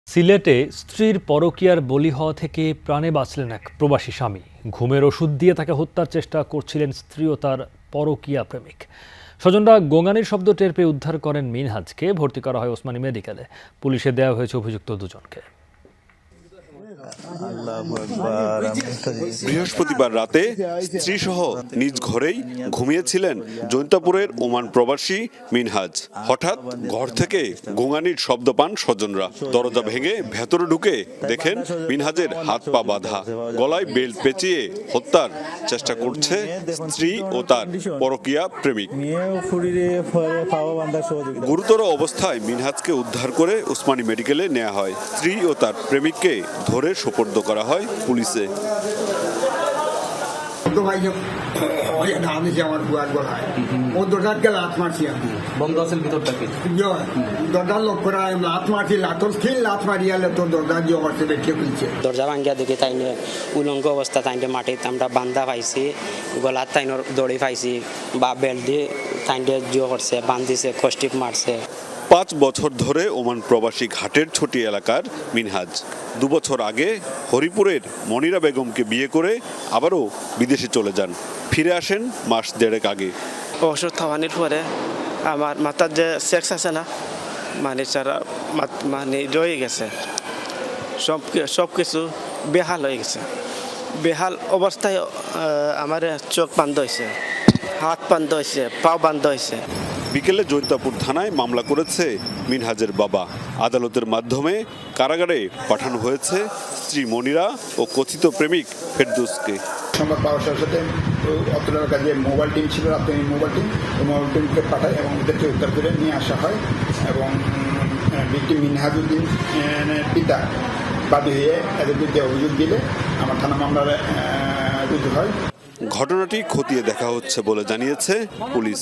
সিলেটে স্ত্রীর পরকীয়ার বলি হওয়া থেকে প্রাণে বাঁচলেন এক প্রবাসী স্বামী। ঘুমের ওষুধ দিয়ে তাকে হত্যার চেষ্টা করছিলেন স্ত্রী ও তার পরকীয়া প্রেমিক। স্বজনরা গোঙানির শব্দ টের পেয়ে উদ্ধার করেন মিনহাজকে। ভর্তি করা হয় ওসমানী মেডিকেলে। পুলিশে দেওয়া হয়েছে অভিযুক্ত দুজনকে। বৃহস্পতিবার রাতে স্ত্রীসহ নিজ ঘরেই ঘুমিয়েছিলেন জৈন্তাপুরের ওমান প্রবাসী মিনহাজ। হঠাৎ ঘর থেকে গোঙানির শব্দ পান স্বজনরা। দরজা ভেঙে ভেতরে ঢুকে দেখেন মিনহাজের হাত পা বাঁধা, গলায় বেল্ট পেঁচিয়ে হত্যার চেষ্টা করছে স্ত্রী ও তার পরকীয়া প্রেমিক। গুরুতর অবস্থায় মিনহাজকে উদ্ধার করে ওসমানী মেডিকেলে নেওয়া হয়। স্ত্রী ও তার প্রেমিককে ধরে সোপর্দ করা হয় পুলিশে। দরজা ভাঙ্গিয়া দেখি তাই উলঙ্গ অবস্থা তাই মাটিতে আমরা বান্ধা পাইছি, গলার তাই দড়ি পাইছি বা বেল্ট দিয়ে তাই জুয়ো করছে, বান্ধিছে, কষ্টিপ মারছে। 5 বছর ধরে ওমান প্রবাসী ঘাটের ছোটি এলাকার মিনহাজ 2 বছর আগে হরিপুরের মনিরা বেগমকে বিয়ে করে আবারও বিদেশে চলে যান। ফিরে আসেন মাস দেড়েক আগে। ওষুধ খাওয়ানোর পরে আমার মাথার যে সেক্স আছে না, মানে সারা মানে রয়ে গেছে, সব কিছু বেহাল হয়ে গেছে। বেহাল অবস্থায় আমার চোখ বন্ধ হয়েছে, হাত বন্ধ হয়েছে, পাও বন্ধ হয়েছে। বিকেলে জৈন্তাপুর থানায় মামলা করেছে মিনহাজের বাবা। আদালতের মাধ্যমে কারাগারে পাঠানো হয়েছে স্ত্রী মনিরা ও কথিত প্রেমিক ফেরদৌসকে। সংবাদ পাওয়ার সাথে সাথে অত্র এলাকার যে মোবাইল টিম ছিল, রাজধানী মোবাইল টিমকে পাঠায় এবং ওদেরকে উদ্ধার করে নিয়ে আসা হয় এবং ভিকটিম মিনহাজউদ্দিন পিতা বাদী হয়ে এদের বিরুদ্ধে অভিযোগ দিলে আমার থানা মামলার রুজু হয়। ঘটনাটি খতিয়ে দেখা হচ্ছে বলে জানিয়েছে পুলিশ।